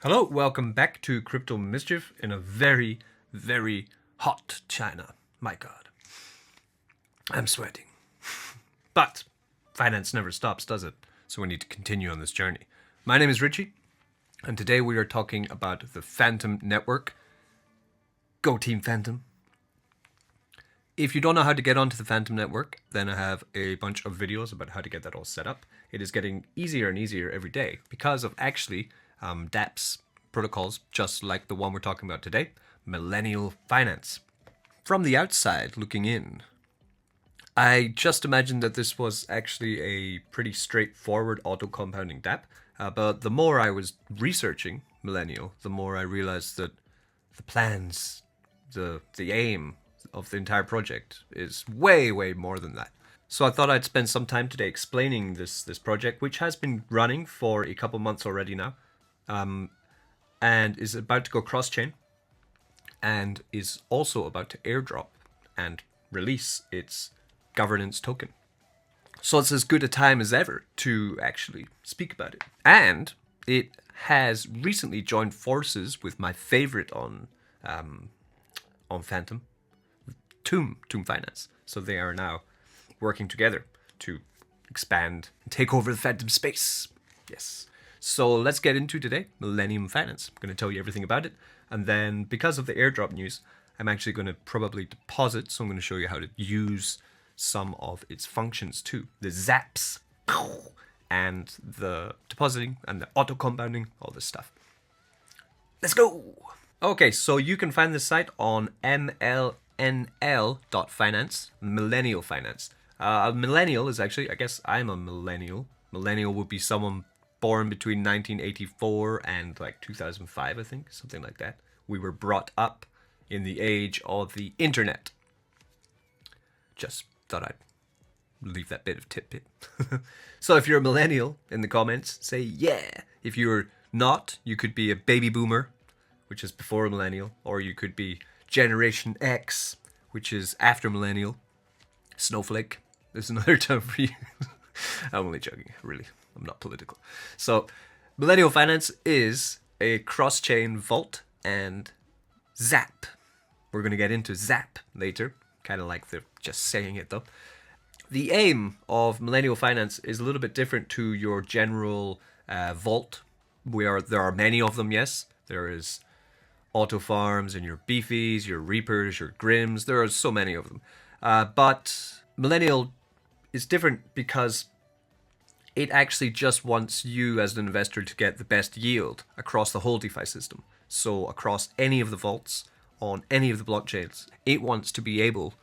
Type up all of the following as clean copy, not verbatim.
Hello, welcome back to Crypto Mischief in a very, very hot China. My God, I'm sweating. But finance never stops, does it? So we need to continue on this journey. My name is Richie, and today we are talking about the Fantom network. Go Team Fantom. If you don't know how to get onto the Fantom network, then I have a bunch of videos about how to get that all set up. It is getting easier and easier every day because of actually dApps protocols, just like the one we're talking about today, MLNL.FINANCE. From the outside looking in, I just imagined that this was actually a pretty straightforward auto-compounding dApp, but the more I was researching MLNL, the more I realized that the plans, the aim of the entire project is way, way more than that. So I thought I'd spend some time today explaining this project, which has been running for a couple months already now, and is about to go cross-chain, and is also about to airdrop and release its governance token. So it's as good a time as ever to actually speak about it. And it has recently joined forces with my favorite on Fantom, Toom Finance. So they are now working together to expand and take over the Fantom space. Yes. So let's get into today, MLNL.FINANCE. I'm going to tell you everything about it. And then because of the airdrop news, I'm actually going to probably deposit. So I'm going to show you how to use some of its functions too. The ZAPPs and the depositing and the auto compounding, all this stuff. Let's go. Okay, so you can find this site on MLNL.FINANCE, MLNL.FINANCE. A millennial is actually, I guess I'm a millennial. Millennial would be someone born between 1984 and like 2005, I think, something like that. We were brought up in the age of the internet. Just thought I'd leave that bit of tidbit. So if you're a millennial in the comments, say yeah. If you're not, you could be a baby boomer, which is before a millennial, or you could be Generation X, which is after millennial. Snowflake, there's another term for you. I'm only joking, really. I'm not political. So MLNL.FINANCE is a cross-chain vault and ZAPP. We're going to get into ZAPP later. Kind of like the just saying it though. The aim of MLNL.FINANCE is a little bit different to your general vault. There are many of them, yes. There is auto farms and your beefies, your reapers, your grims. There are so many of them. But MLNL is different because it actually just wants you as an investor to get the best yield across the whole DeFi system. So across any of the vaults, on any of the blockchains, it wants to be able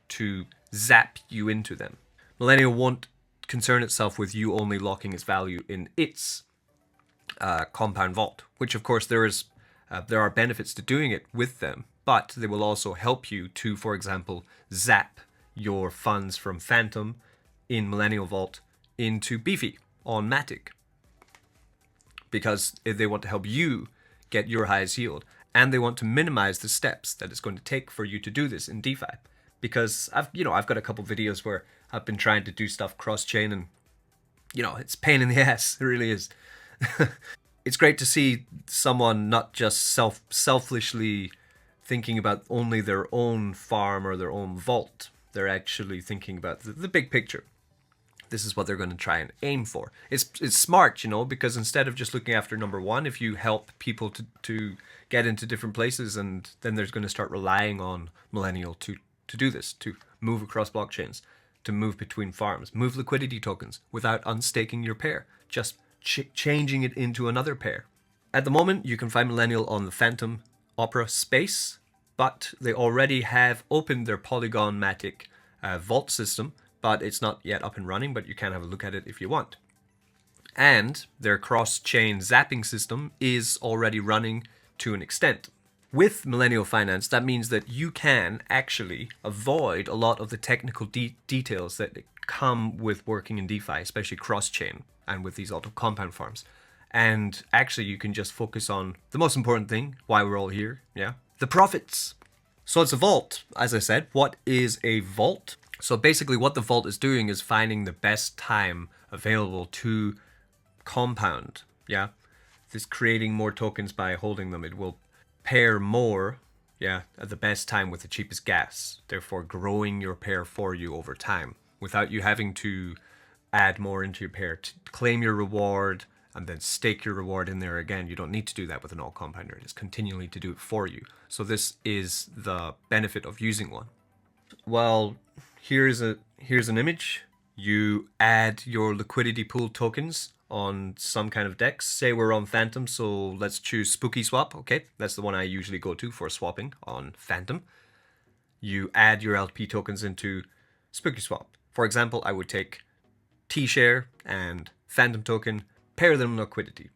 to zap you into them. MLNL won't concern itself with you only locking its value in its compound vault, which of course there are benefits to doing it with them, but they will also help you to, for example, zap your funds from Fantom in MLNL Vault into Beefy on MATIC, because they want to help you get your highest yield, and they want to minimize the steps that it's going to take for you to do this in DeFi. Because I've got a couple videos where I've been trying to do stuff cross-chain, and it's a pain in the ass. It really is. It's great to see someone not just selfishly thinking about only their own farm or their own vault. They're actually thinking about the big picture. This is what they're going to try and aim for. It's smart, because instead of just looking after number one, if you help people to get into different places, and then there's going to start relying on MLNL to do this, to move across blockchains, to move between farms, move liquidity tokens without unstaking your pair, just changing it into another pair. At the moment, you can find MLNL on the Fantom Opera space, but they already have opened their Polygon MATIC vault system, but it's not yet up and running, but you can have a look at it if you want. And their cross-chain zapping system is already running to an extent. With MLNL.FINANCE, that means that you can actually avoid a lot of the technical details that come with working in DeFi, especially cross-chain and with these auto compound farms. And actually, you can just focus on the most important thing, why we're all here, the profits. So it's a vault, as I said. What is a vault? So basically what the vault is doing is finding the best time available to compound, this creating more tokens by holding them. It will pair more, yeah, at the best time with the cheapest gas, therefore growing your pair for you over time without you having to add more into your pair to claim your reward and then stake your reward in there again. You don't need to do that with an alt compounder. It's continually to do it for you. So this is the benefit of using one. Well, here's an image. You add your liquidity pool tokens on some kind of DEX. Say we're on Fantom, so let's choose Spooky Swap. Okay, that's the one I usually go to for swapping on Fantom. You add your LP tokens into Spooky Swap. For example, I would take T-Share and Fantom token, pair them in liquidity.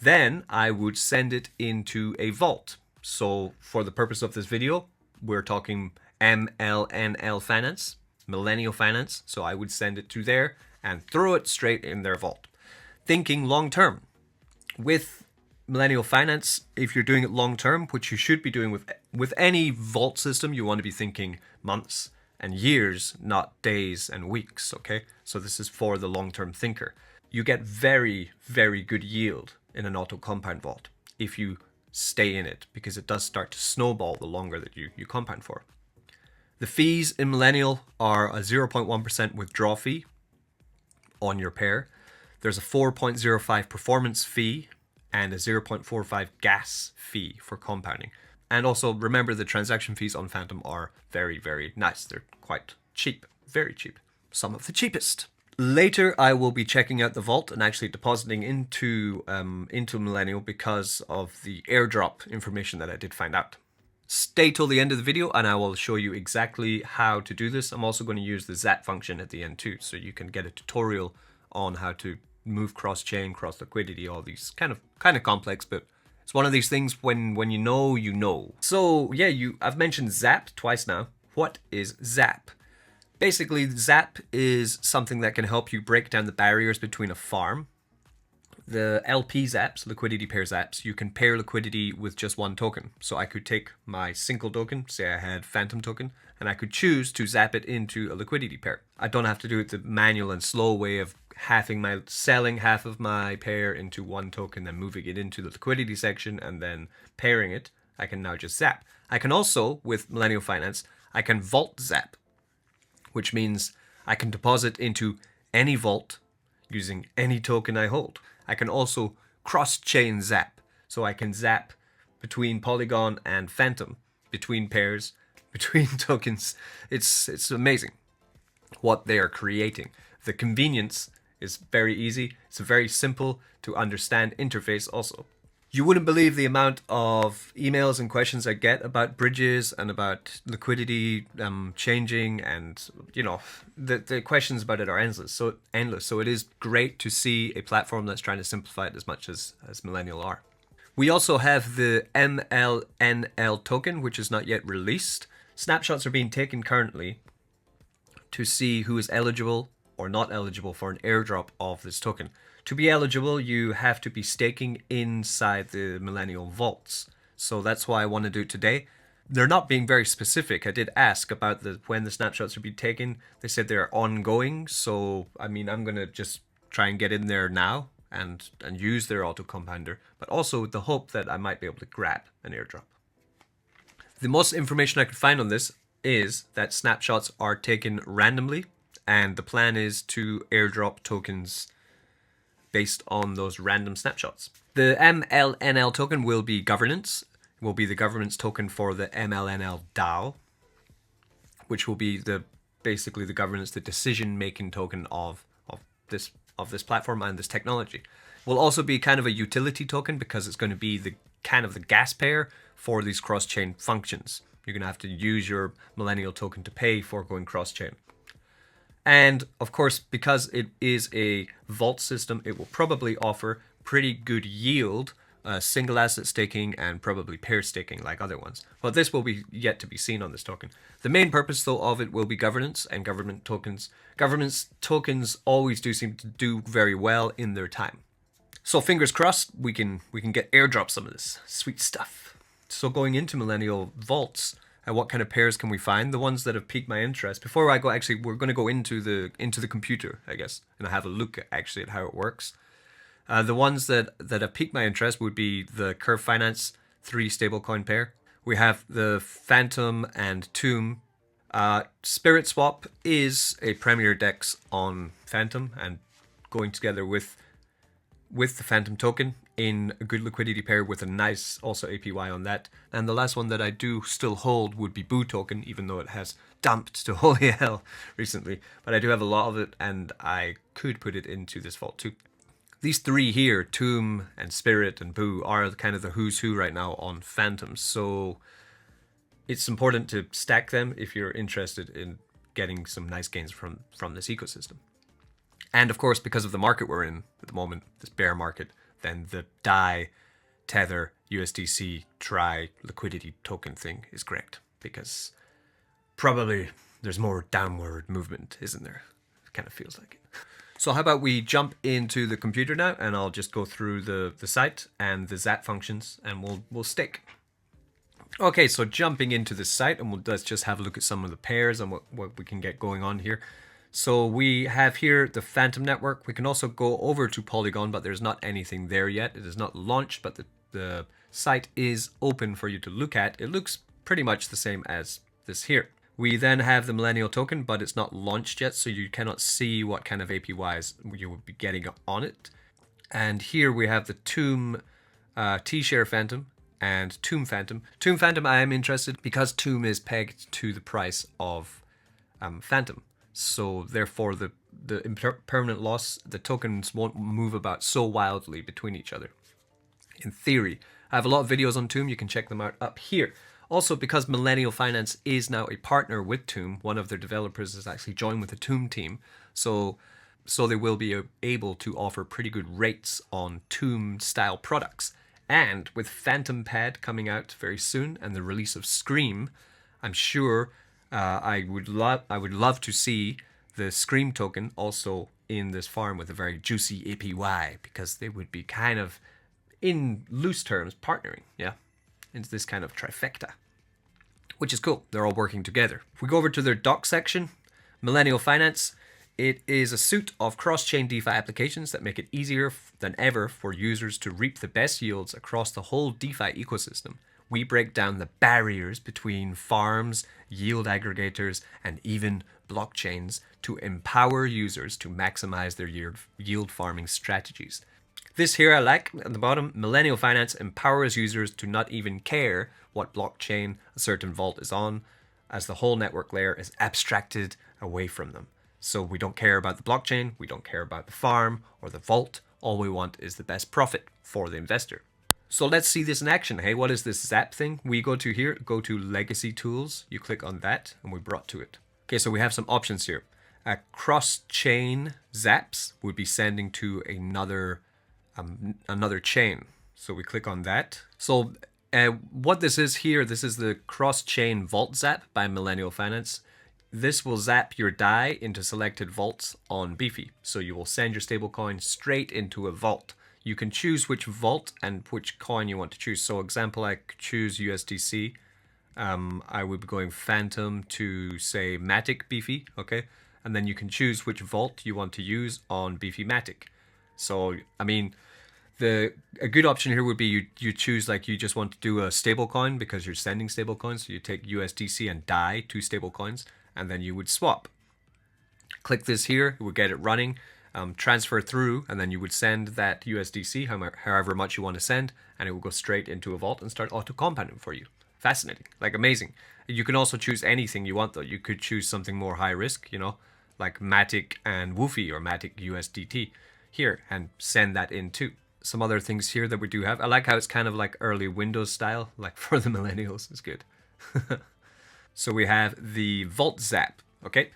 Then I would send it into a vault. So for the purpose of this video, we're talking MLNL Finance, MLNL Finance. So I would send it to there and throw it straight in their vault. Thinking long term. With MLNL Finance, if you're doing it long term, which you should be doing with any vault system, you want to be thinking months and years, not days and weeks, okay? So this is for the long-term thinker. You get very, very good yield in an auto compound vault if you stay in it, because it does start to snowball the longer that you compound for. The fees in MLNL are a 0.1% withdrawal fee on your pair. There's a 4.05 performance fee and a 0.45 gas fee for compounding. And also remember, the transaction fees on Fantom are very, very nice. They're quite cheap, very cheap. Some of the cheapest. Later, I will be checking out the vault and actually depositing into MLNL because of the airdrop information that I did find out. Stay till the end of the video and I will show you exactly how to do this. I'm also going to use the ZAPP function at the end too, so you can get a tutorial on how to move cross-chain, cross-liquidity, all these kind of complex, but it's one of these things when you know, you know. So yeah, I've mentioned ZAPP twice now. What is ZAPP? Basically, ZAPP is something that can help you break down the barriers between a farm. The LP ZAPPs, liquidity pair ZAPPs, you can pair liquidity with just one token. So I could take my single token, say I had Fantom token, and I could choose to zap it into a liquidity pair. I don't have to do it the manual and slow way of selling half of my pair into one token, then moving it into the liquidity section and then pairing it. I can now just zap. I can also, with MLNL Finance, I can vault zap, which means I can deposit into any vault using any token I hold. I can also cross-chain zap, so I can zap between Polygon and Fantom, between pairs, between tokens. It's amazing what they are creating. The convenience is very easy. It's a very simple to understand interface also. You wouldn't believe the amount of emails and questions I get about bridges and about liquidity changing, and the questions about it are endless. So it is great to see a platform that's trying to simplify it as much as MLNL are. We also have the MLNL token, which is not yet released. Snapshots are being taken currently to see who is eligible or not eligible for an airdrop of this token. To be eligible, you have to be staking inside the MLNL vaults. So that's why I want to do it today. They're not being very specific. I did ask about when the snapshots are being taken. They said they're ongoing. So, I mean, I'm going to just try and get in there now and use their auto compounder, but also with the hope that I might be able to grab an airdrop. The most information I could find on this is that snapshots are taken randomly, and the plan is to airdrop tokens based on those random snapshots. The MLNL token will be governance, will be the governance token for the MLNL DAO, which will be basically the governance, the decision-making token of this platform and this technology. Will also be kind of a utility token because it's going to be the kind of the gas pair for these cross-chain functions. You're going to have to use your MLNL token to pay for going cross-chain. And of course, because it is a vault system, it will probably offer pretty good yield, single asset staking and probably pair staking like other ones. But this will be yet to be seen on this token. The main purpose though of it will be governance and government tokens. Governance tokens always do seem to do very well in their time. So fingers crossed, we can get airdrop some of this sweet stuff. So going into MLNL vaults, what kind of pairs can we find? The ones that have piqued my interest. Before I go, actually, we're going to go into the computer, I guess, and have a look actually at how it works. The ones that have piqued my interest would be the Curve Finance 3 stablecoin pair. We have the Fantom and Tomb. Spirit Swap is a premier DEX on Fantom and going together with the Fantom token in a good liquidity pair with a nice also APY on that. And the last one that I do still hold would be Boo token, even though it has dumped to holy hell recently. But I do have a lot of it and I could put it into this vault too. These three here, Tomb and Spirit and Boo, are kind of the who's who right now on Fantom. So it's important to stack them if you're interested in getting some nice gains from this ecosystem. And of course, because of the market we're in at the moment, this bear market, then the DAI, Tether, USDC, Try liquidity token thing is correct. Because probably there's more downward movement, isn't there? It kind of feels like it. So how about we jump into the computer now, and I'll just go through the site and the ZAPP functions, and we'll stick. Okay, so jumping into the site, and let's just have a look at some of the pairs and what we can get going on here. So we have here the Fantom network. We can also go over to Polygon, but there's not anything there yet. It is not launched, but the site is open for you to look at. It looks pretty much the same as this here. We then have the MLNL Token, but it's not launched yet, so you cannot see what kind of APYs you will be getting on it. And here we have the Tomb T-Share Fantom and Tomb Fantom. Tomb Fantom I am interested because Tomb is pegged to the price of Fantom. So therefore the permanent loss, the tokens won't move about so wildly between each other. In theory, I have a lot of videos on Tomb. You can check them out up here. Also, because MLNL.FINANCE is now a partner with Tomb, one of their developers has actually joined with the Tomb team. So they will be able to offer pretty good rates on Tomb style products. And with Fantom Pad coming out very soon and the release of Scream, I'm sure I would love to see the Scream token also in this farm with a very juicy APY, because they would be kind of, in loose terms, partnering, yeah, into this kind of trifecta, which is cool. They're all working together. If we go over to their doc section, MLNL.FINANCE, it is a suite of cross-chain DeFi applications that make it easier than ever for users to reap the best yields across the whole DeFi ecosystem. We break down the barriers between farms, yield aggregators, and even blockchains to empower users to maximize their yield farming strategies. This here I like at the bottom. MLNL.FINANCE empowers users to not even care what blockchain a certain vault is on, as the whole network layer is abstracted away from them. So we don't care about the blockchain, we don't care about the farm or the vault. All we want is the best profit for the investor. So let's see this in action. Hey, what is this ZAPP thing? We go to here, go to Legacy Tools. You click on that and we're brought to it. Okay, so we have some options here. Cross-chain ZAPPs would be sending to another chain. So we click on that. So what this is here, this is the cross-chain vault ZAPP by MLNL.FINANCE. This will zap your DAI into selected vaults on DeFi. So you will send your stablecoin straight into a vault. You can choose which vault and which coin you want to choose. So example, I could choose USDC. I would be going Fantom to say MATIC DeFi, okay? And then you can choose which vault you want to use on DeFi MATIC. So, I mean, a good option here would be you choose, like, you just want to do a stablecoin because you're sending stablecoins. So you take USDC and DAI, two stablecoins, and then you would swap. Click this here, it would get it running. Transfer through, and then you would send that USDC, however much you want to send, and it will go straight into a vault and start auto-compounding for you. Fascinating, like amazing. You can also choose anything you want though. You could choose something more high risk, you know, like MATIC and Woofy or MATIC USDT here, and send that in too. Some other things here that we do have. I like how it's kind of like early Windows style, like for the millennials. It's good. So we have the Vault ZAPP, okay?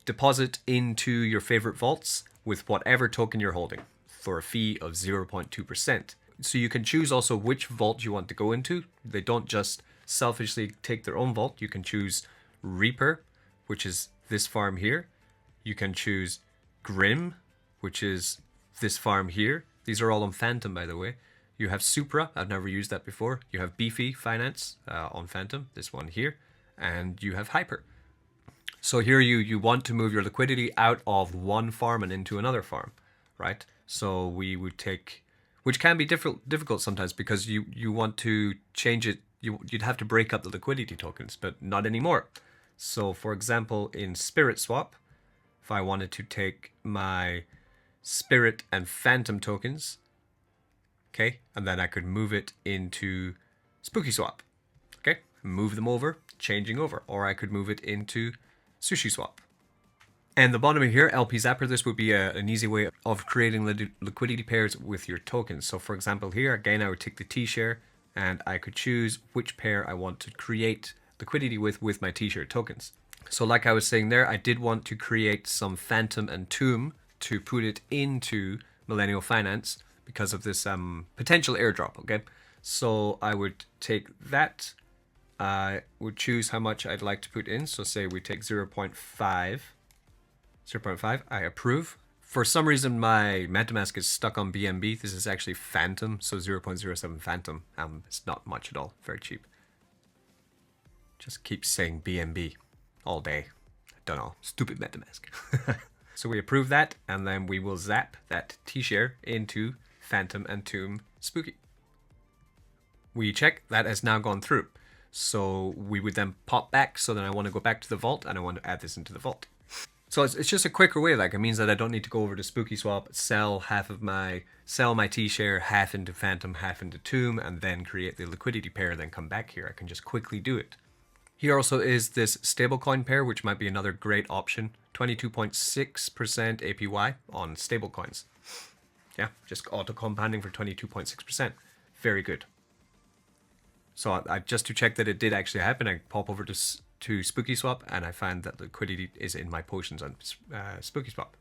Deposit into your favorite vaults with whatever token you're holding for a fee of 0.2%. So you can choose also which vault you want to go into. They don't just selfishly take their own vault. You can choose Reaper, which is this farm here. You can choose Grim, which is this farm here. These are all on Fantom, by the way. You have Supra. I've never used that before. You have Beefy Finance on Fantom, this one here. And you have Hyper. So here you want to move your liquidity out of one farm and into another farm, right? So we would take, which can be difficult sometimes because you want to change it. You'd have to break up the liquidity tokens, but not anymore. So for example, in Spirit Swap, if I wanted to take my Spirit and Fantom tokens, okay, and then I could move it into Spooky Swap, okay, move them over, changing over, or I could move it into Sushi Swap. And the bottom of here, LP Zapper, this would be an easy way of creating liquidity pairs with your tokens. So for example here, again, I would take the T-share and I could choose which pair I want to create liquidity with my T-share tokens. So like I was saying there, I did want to create some Fantom and Tomb to put it into MLNL.FINANCE because of this potential airdrop, okay? So I would take that, I would choose how much I'd like to put in. So say we take 0.5, I approve. For some reason, my MetaMask is stuck on BNB. This is actually Fantom, so 0.07 Fantom. It's not much at all, very cheap. Just keep saying BNB all day. I don't know, stupid MetaMask. So we approve that, and then we will zap that T-share into Fantom and Tomb Spooky. We check, that has now gone through. So we would then pop back, so then I want to go back to the vault, and I want to add this into the vault. So it's just a quicker way, like it means that I don't need to go over to Spooky Swap, sell my T-share, half into Fantom, half into Tomb, and then create the liquidity pair, then come back here. I can just quickly do it. Here also is this stablecoin pair, which might be another great option. 22.6% APY on stablecoins. Yeah, just auto compounding for 22.6%. Very good. So I just to check that it did actually happen, I pop over to Spooky Swap, and I find that liquidity is in my potions on Spooky Swap.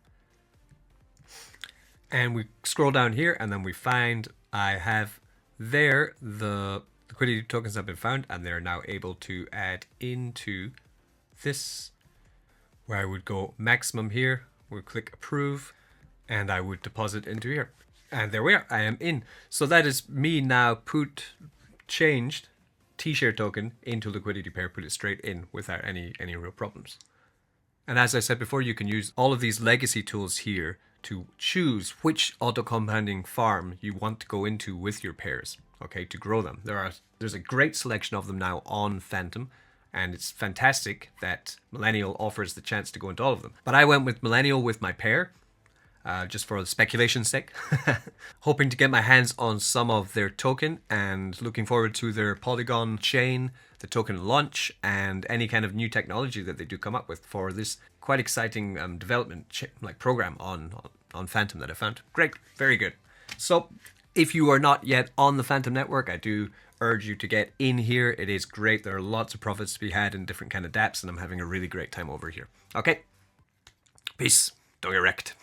And we scroll down here, and then we find I have there the liquidity tokens have been found, and they're now able to add into this, where I would go maximum here, we'll click approve, and I would deposit into here. And there we are, I am in. So that is me now changed T-share token into liquidity pair, put it straight in without any real problems. And as I said before, you can use all of these legacy tools here to choose which auto compounding farm you want to go into with your pairs, okay, to grow them. There's a great selection of them now on Fantom, and it's fantastic that MLNL offers the chance to go into all of them. But I went with MLNL with my pair, just for speculation's sake, hoping to get my hands on some of their token, and looking forward to their Polygon chain, the token launch, and any kind of new technology that they do come up with for this quite exciting development program on Fantom that I found. Great, very good. So if you are not yet on the Fantom network, I do urge you to get in here. It is great. There are lots of profits to be had in different kind of dApps, and I'm having a really great time over here. Okay, peace. Don't get wrecked.